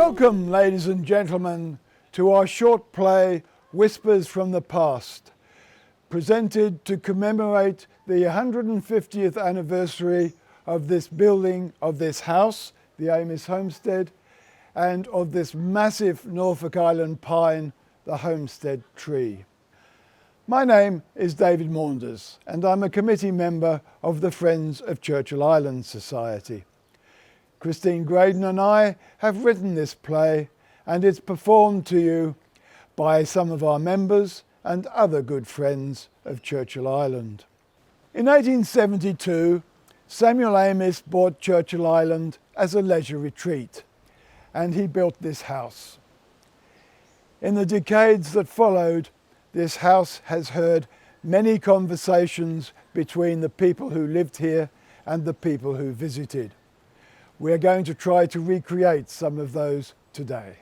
Welcome, ladies and gentlemen, to our short play, Whispers from the Past, presented to commemorate the 150th anniversary of this building, of this house, the Amess Homestead, and of this massive Norfolk Island pine, the Homestead Tree. My name is David Maunders, and I'm a committee member of the Friends of Churchill Island Society. Christine Graydon and I have written this play, and it's performed to you by some of our members and other good friends of Churchill Island. In 1872, Samuel Amess bought Churchill Island as a leisure retreat, and he built this house. In the decades that followed, this house has heard many conversations between the people who lived here and the people who visited. We're going to try to recreate some of those today.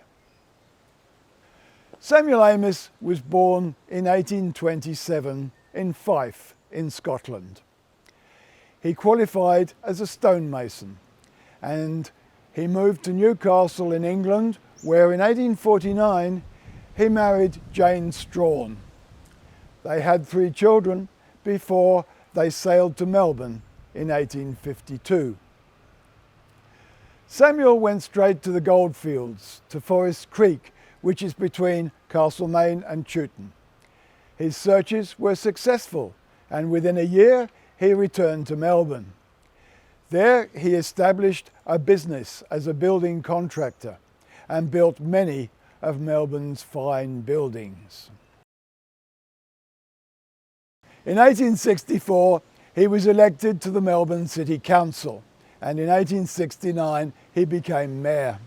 Samuel Amess was born in 1827 in Fife in Scotland. He qualified as a stonemason, and he moved to Newcastle in England, where in 1849 he married Jane Strawn. They had 3 children before they sailed to Melbourne in 1852. Samuel went straight to the goldfields, to Forest Creek, which is between Castlemaine and Chewton. His searches were successful, and within a year he returned to Melbourne. There he established a business as a building contractor and built many of Melbourne's fine buildings. In 1864 he was elected to the Melbourne City Council, and in 1869 he became mayor.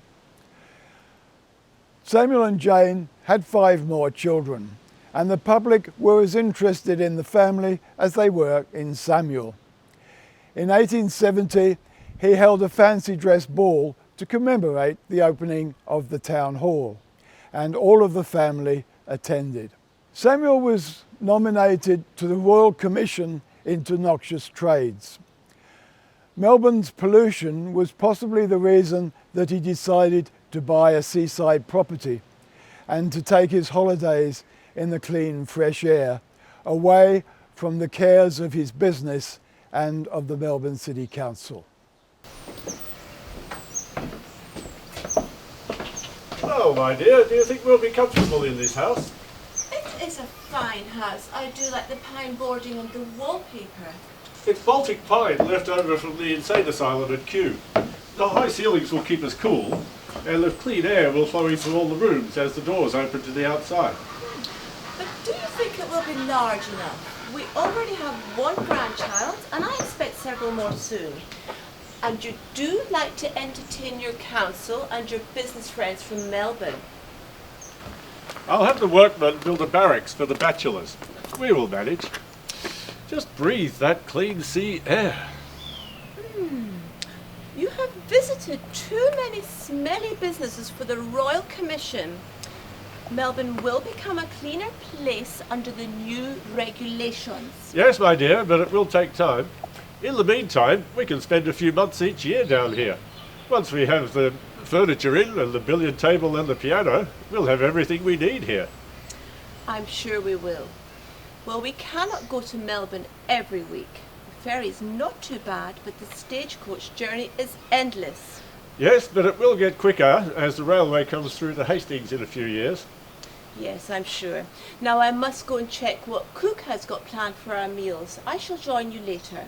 Samuel and Jane had 5 more children, and the public were as interested in the family as they were in Samuel. In 1870 he held a fancy dress ball to commemorate the opening of the town hall, and all of the family attended. Samuel was nominated to the Royal Commission into Noxious Trades. Melbourne's pollution was possibly the reason that he decided to buy a seaside property and to take his holidays in the clean, fresh air, away from the cares of his business and of the Melbourne City Council. Well, my dear, do you think we'll be comfortable in this house? It is a fine house. I do like the pine boarding and the wallpaper. It's Baltic pine left over from the insane asylum at Kew. The high ceilings will keep us cool, and the clean air will flow into all the rooms as the doors open to the outside. But do you think it will be large enough? We already have 1 grandchild, and I expect several more soon. And you do like to entertain your council and your business friends from Melbourne. I'll have the workmen build a barracks for the bachelors. We will manage. Just breathe that clean sea air. You have visited too many smelly businesses for the Royal Commission. Melbourne will become a cleaner place under the new regulations. Yes, my dear, but it will take time. In the meantime, we can spend a few months each year down here. Once we have the furniture in and the billiard table and the piano, we'll have everything we need here. I'm sure we will. Well, we cannot go to Melbourne every week. The ferry's not too bad, but the stagecoach journey is endless. Yes, but it will get quicker as the railway comes through to Hastings in a few years. Yes, I'm sure. Now I must go and check what Cook has got planned for our meals. I shall join you later.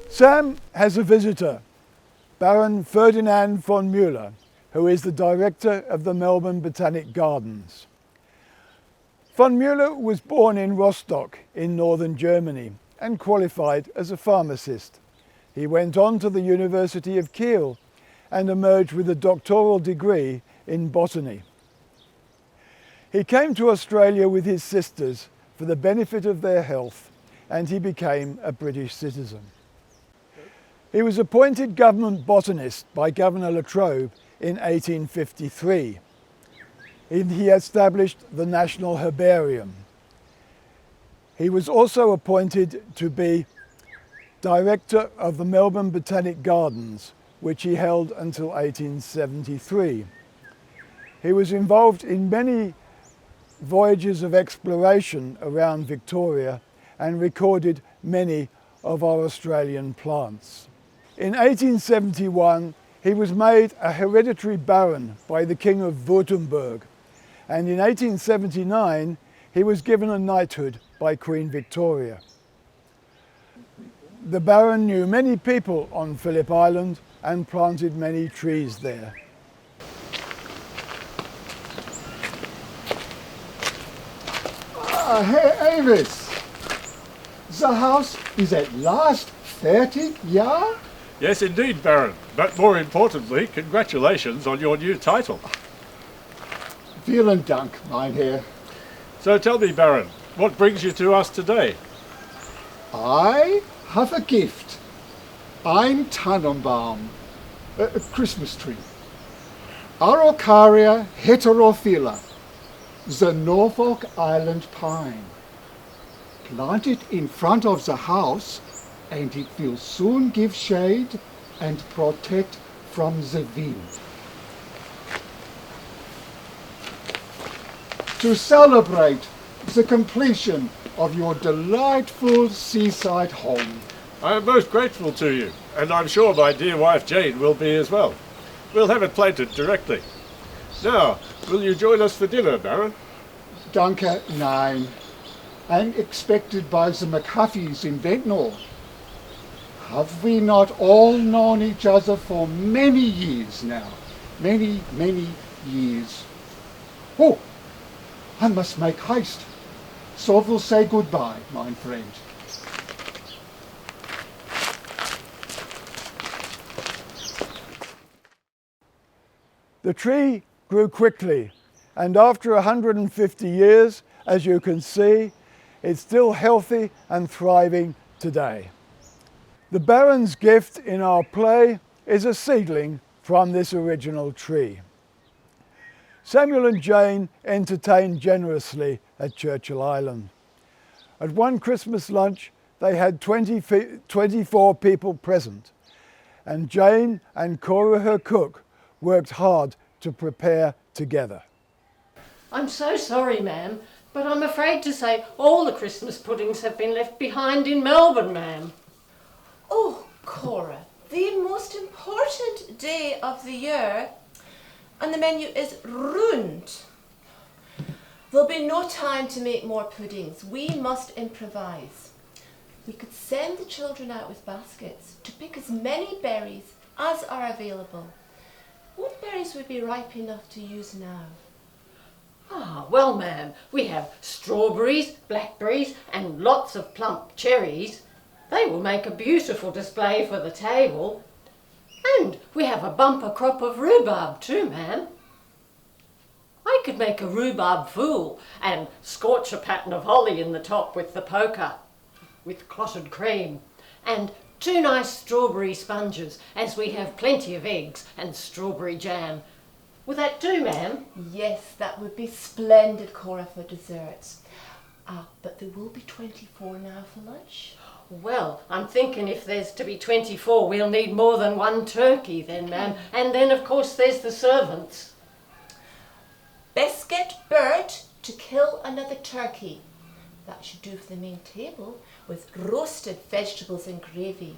Sam has a visitor, Baron Ferdinand von Müller, who is the director of the Melbourne Botanic Gardens. Von Müller was born in Rostock in northern Germany and qualified as a pharmacist. He went on to the University of Kiel and emerged with a doctoral degree in botany. He came to Australia with his sisters for the benefit of their health and he became a British citizen. He was appointed government botanist by Governor La Trobe in 1853. He established the National Herbarium. He was also appointed to be director of the Melbourne Botanic Gardens, which he held until 1873. He was involved in many voyages of exploration around Victoria and recorded many of our Australian plants. In 1871, he was made a hereditary baron by the King of Württemberg, and in 1879 he was given a knighthood by Queen Victoria. The baron knew many people on Phillip Island and planted many trees there. Herr Amess, the house is at last 30 years? Yes, indeed, Baron. But more importantly, congratulations on your new title. Vielen Dank, mein Herr. So tell me, Baron, what brings you to us today? I have a gift. Ein Tannenbaum, a Christmas tree. Araucaria heterophylla, the Norfolk Island pine. Plant it in front of the house and it will soon give shade and protect from the wind. To celebrate the completion of your delightful seaside home. I am most grateful to you, and I'm sure my dear wife Jane will be as well. We'll have it planted directly. Now, will you join us for dinner, Baron? Danke, nein. I'm expected by the McHuffeys in Ventnor. Have we not all known each other for many years now? Many, many years. Oh, I must make haste. So we'll say goodbye, my friend. The tree grew quickly, and after 150 years, as you can see, it's still healthy and thriving today. The Baron's gift in our play is a seedling from this original tree. Samuel and Jane entertained generously at Churchill Island. At one Christmas lunch, they had 24 people present, and Jane and Cora, her cook, worked hard to prepare together. I'm so sorry, ma'am, but I'm afraid to say all the Christmas puddings have been left behind in Melbourne, ma'am. Oh, Cora, the most important day of the year, and the menu is ruined. There'll be no time to make more puddings. We must improvise. We could send the children out with baskets to pick as many berries as are available. What berries would be ripe enough to use now? Ah, well, ma'am, we have strawberries, blackberries and lots of plump cherries. They will make a beautiful display for the table. And we have a bumper crop of rhubarb too, ma'am. I could make a rhubarb fool and scorch a pattern of holly in the top with the poker, with clotted cream, and 2 nice strawberry sponges, as we have plenty of eggs and strawberry jam. Will that do, ma'am? Yes, that would be splendid, Cora, for desserts. But there will be 24 now for lunch. Well, I'm thinking if there's to be 24, we'll need more than 1 turkey then, ma'am. And then, of course, there's the servants. Best get Bert to kill another turkey. That should do for the main table, with roasted vegetables and gravy.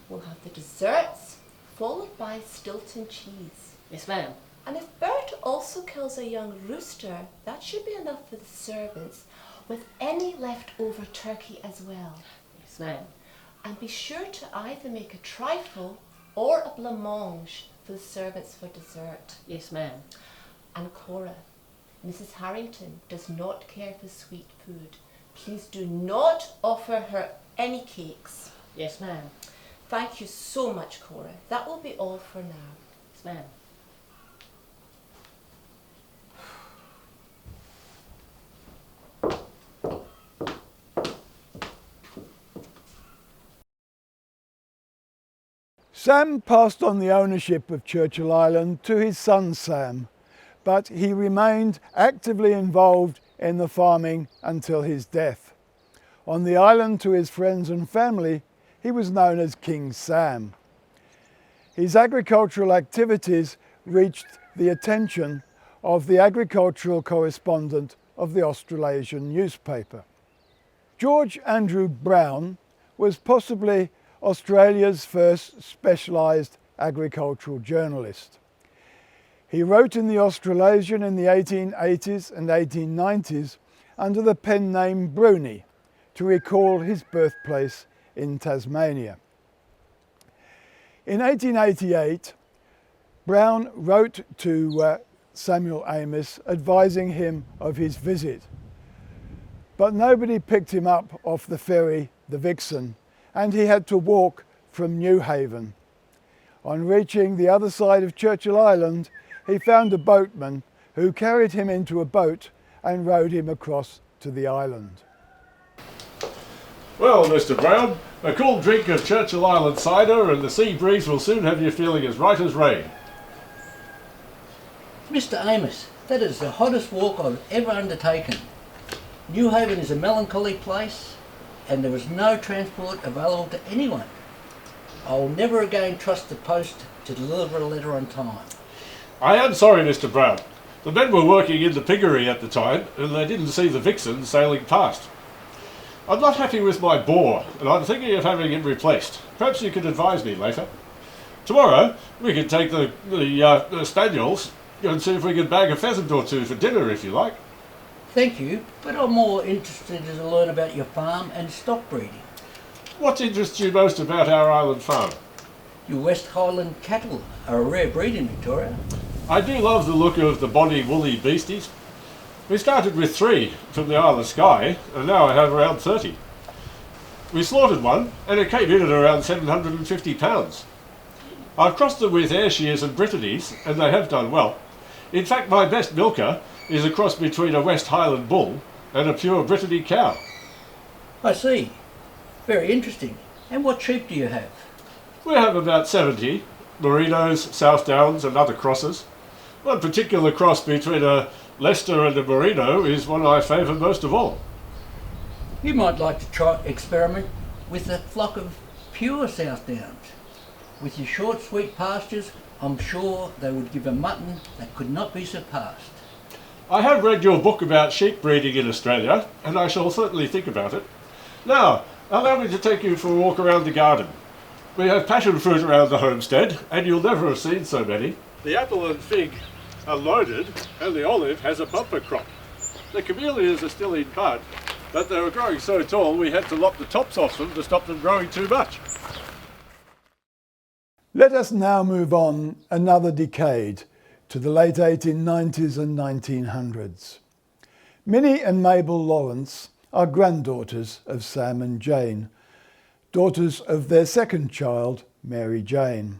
We'll have the desserts, followed by Stilton cheese. Yes, ma'am. And if Bert also kills a young rooster, that should be enough for the servants, with any leftover turkey as well. Yes, ma'am. And be sure to either make a trifle or a blancmange for the servants for dessert. Yes, ma'am. And Cora, Mrs. Harrington does not care for sweet food. Please do not offer her any cakes. Yes, ma'am. Thank you so much, Cora. That will be all for now. Yes, ma'am. Sam passed on the ownership of Churchill Island to his son Sam, but he remained actively involved in the farming until his death. On the island, to his friends and family, he was known as King Sam. His agricultural activities reached the attention of the agricultural correspondent of the Australasian newspaper. George Andrew Brown was possibly Australia's first specialised agricultural journalist. He wrote in the Australasian in the 1880s and 1890s under the pen name Bruni to recall his birthplace in Tasmania. In 1888, Brown wrote to Samuel Amess advising him of his visit, but nobody picked him up off the ferry, the Vixen, and he had to walk from Newhaven. On reaching the other side of Churchill Island, he found a boatman who carried him into a boat and rowed him across to the island. Well, Mr. Brown, a cool drink of Churchill Island cider and the sea breeze will soon have you feeling as right as rain. Mr. Amess, that is the hottest walk I've ever undertaken. Newhaven is a melancholy place and there is no transport available to anyone. I will never again trust the post to deliver a letter on time. I am sorry, Mr. Brown. The men were working in the piggery at the time and they didn't see the Vixen sailing past. I'm not happy with my bore and I'm thinking of having it replaced. Perhaps you could advise me later. Tomorrow we can take the spaniels and see if we can bag a pheasant or two for dinner if you like. Thank you, but I'm more interested to learn about your farm and stock breeding. What interests you most about our island farm? Your West Highland cattle are a rare breed in Victoria. I do love the look of the bonny woolly beasties. We started with 3 from the Isle of Skye and now I have around 30. We slaughtered one and it came in at around 750 pounds. I've crossed them with Ayrshires and Brittany's and they have done well. In fact, my best milker is a cross between a West Highland bull and a pure Brittany cow. I see. Very interesting. And what sheep do you have? We have about 70, Merinos, South Downs and other crosses. One particular cross between a Leicester and a Merino is one I favour most of all. You might like to experiment with a flock of pure South Downs. With your short sweet pastures, I'm sure they would give a mutton that could not be surpassed. I have read your book about sheep breeding in Australia and I shall certainly think about it. Now, allow me to take you for a walk around the garden. We have passion fruit around the homestead and you'll never have seen so many. The apple and fig are loaded and the olive has a bumper crop. The camellias are still in bud, but they were growing so tall we had to lop the tops off them to stop them growing too much. Let us now move on another decade to the late 1890s and 1900s. Minnie and Mabel Lawrence are granddaughters of Sam and Jane, daughters of their second child, Mary Jane.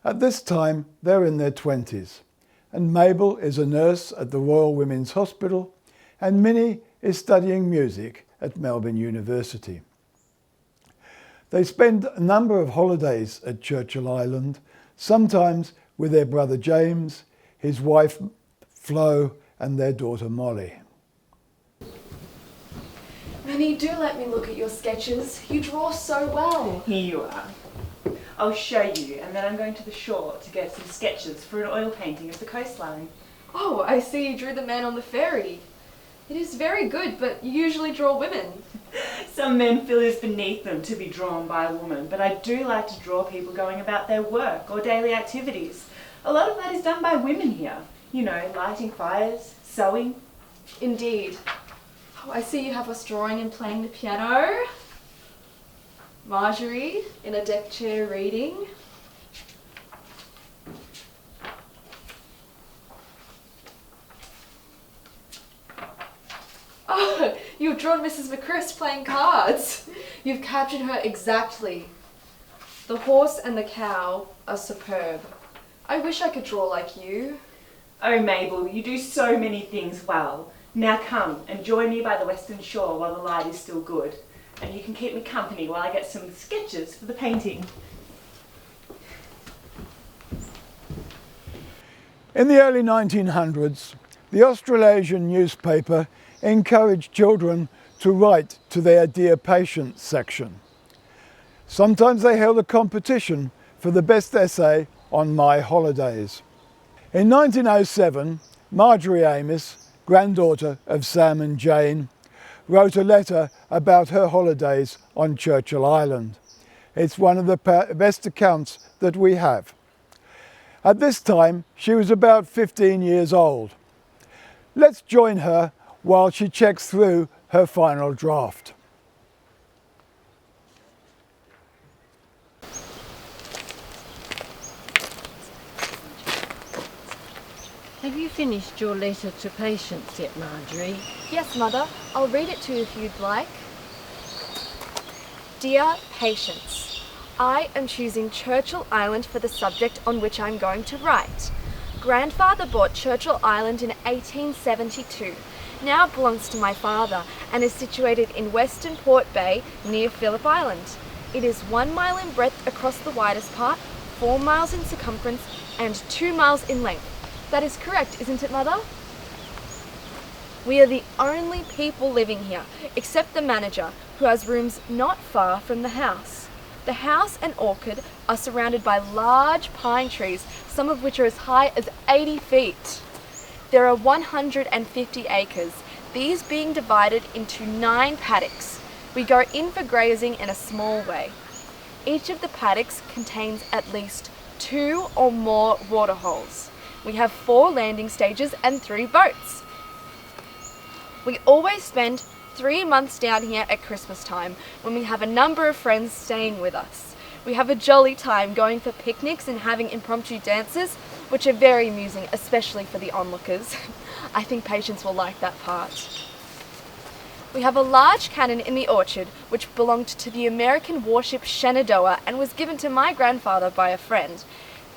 At this time, they're in their 20s, and Mabel is a nurse at the Royal Women's Hospital, and Minnie is studying music at Melbourne University. They spend a number of holidays at Churchill Island, sometimes with their brother James, his wife Flo, and their daughter Molly. Minnie, do let me look at your sketches. You draw so well. Here you are. I'll show you, and then I'm going to the shore to get some sketches for an oil painting of the coastline. Oh, I see you drew the man on the ferry. It is very good, but you usually draw women. Some men feel it's beneath them to be drawn by a woman, but I do like to draw people going about their work or daily activities. A lot of that is done by women here. You know, lighting fires, sewing. Indeed. Oh, I see you have us drawing and playing the piano. Marjorie in a deck chair reading. Oh, you've drawn Mrs. McChrist playing cards. You've captured her exactly. The horse and the cow are superb. I wish I could draw like you. Oh, Mabel, you do so many things well. Now come and join me by the western shore while the light is still good. And you can keep me company while I get some sketches for the painting. In the early 1900s, the Australasian newspaper encouraged children to write to their Dear Patients section. Sometimes they held a competition for the best essay on my holidays. In 1907, Marjorie Amess, granddaughter of Sam and Jane, wrote a letter about her holidays on Churchill Island. It's one of the best accounts that we have. At this time, she was about 15 years old. Let's join her while she checks through her final draft. Have you finished your letter to Patience yet, Marjorie? Yes, Mother. I'll read it to you if you'd like. Dear Patience, I am choosing Churchill Island for the subject on which I'm going to write. Grandfather bought Churchill Island in 1872. Now it belongs to my father and is situated in Western Port Bay near Phillip Island. It is 1 mile in breadth across the widest part, 4 miles in circumference and 2 miles in length. That is correct, isn't it, Mother? We are the only people living here, except the manager, who has rooms not far from the house. The house and orchard are surrounded by large pine trees, some of which are as high as 80 feet. There are 150 acres, these being divided into 9 paddocks. We go in for grazing in a small way. Each of the paddocks contains at least 2 or more waterholes. We have 4 landing stages and 3 boats. We always spend 3 months down here at Christmas time when we have a number of friends staying with us. We have a jolly time going for picnics and having impromptu dances, which are very amusing, especially for the onlookers. I think Patience will like that part. We have a large cannon in the orchard which belonged to the American warship Shenandoah and was given to my grandfather by a friend.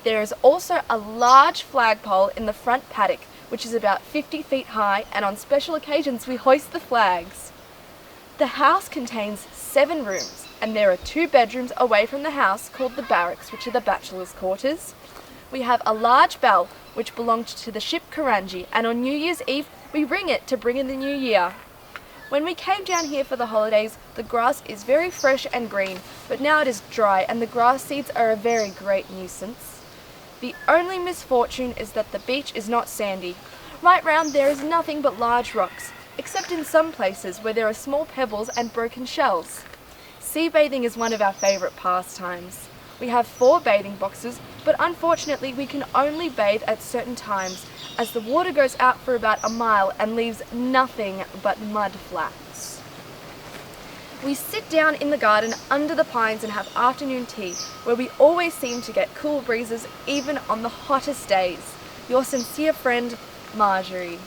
There is also a large flagpole in the front paddock, which is about 50 feet high, and on special occasions we hoist the flags. The house contains 7 rooms, and there are 2 bedrooms away from the house called the barracks, which are the bachelors' quarters. We have a large bell, which belonged to the ship Karanji, and on New Year's Eve we ring it to bring in the new year. When we came down here for the holidays, the grass is very fresh and green, but now it is dry and the grass seeds are a very great nuisance. The only misfortune is that the beach is not sandy. Right round there is nothing but large rocks, except in some places where there are small pebbles and broken shells. Sea bathing is one of our favourite pastimes. We have 4 bathing boxes, but unfortunately we can only bathe at certain times, as the water goes out for about a mile and leaves nothing but mud flats. We sit down in the garden under the pines and have afternoon tea, where we always seem to get cool breezes even on the hottest days. Your sincere friend, Marjorie.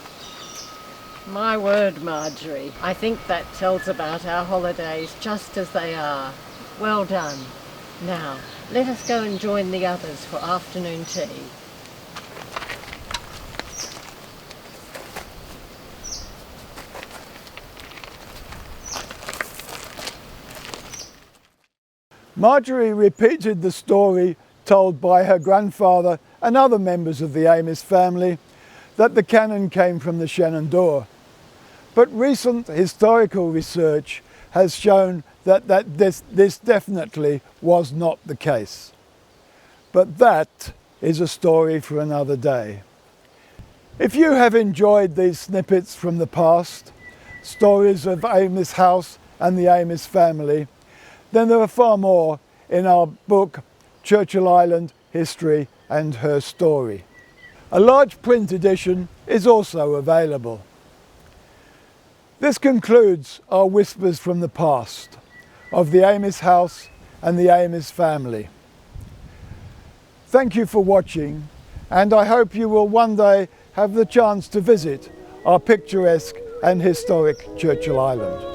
My word, Marjorie. I think that tells about our holidays just as they are. Well done. Now, let us go and join the others for afternoon tea. Marjorie repeated the story told by her grandfather and other members of the Amess family that the cannon came from the Shenandoah. But recent historical research has shown that this definitely was not the case. But that is a story for another day. If you have enjoyed these snippets from the past, stories of Amess House and the Amess family, then there are far more in our book, Churchill Island, History and Her Story. A large print edition is also available. This concludes our Whispers from the Past of the Amess House and the Amess family. Thank you for watching, and I hope you will one day have the chance to visit our picturesque and historic Churchill Island.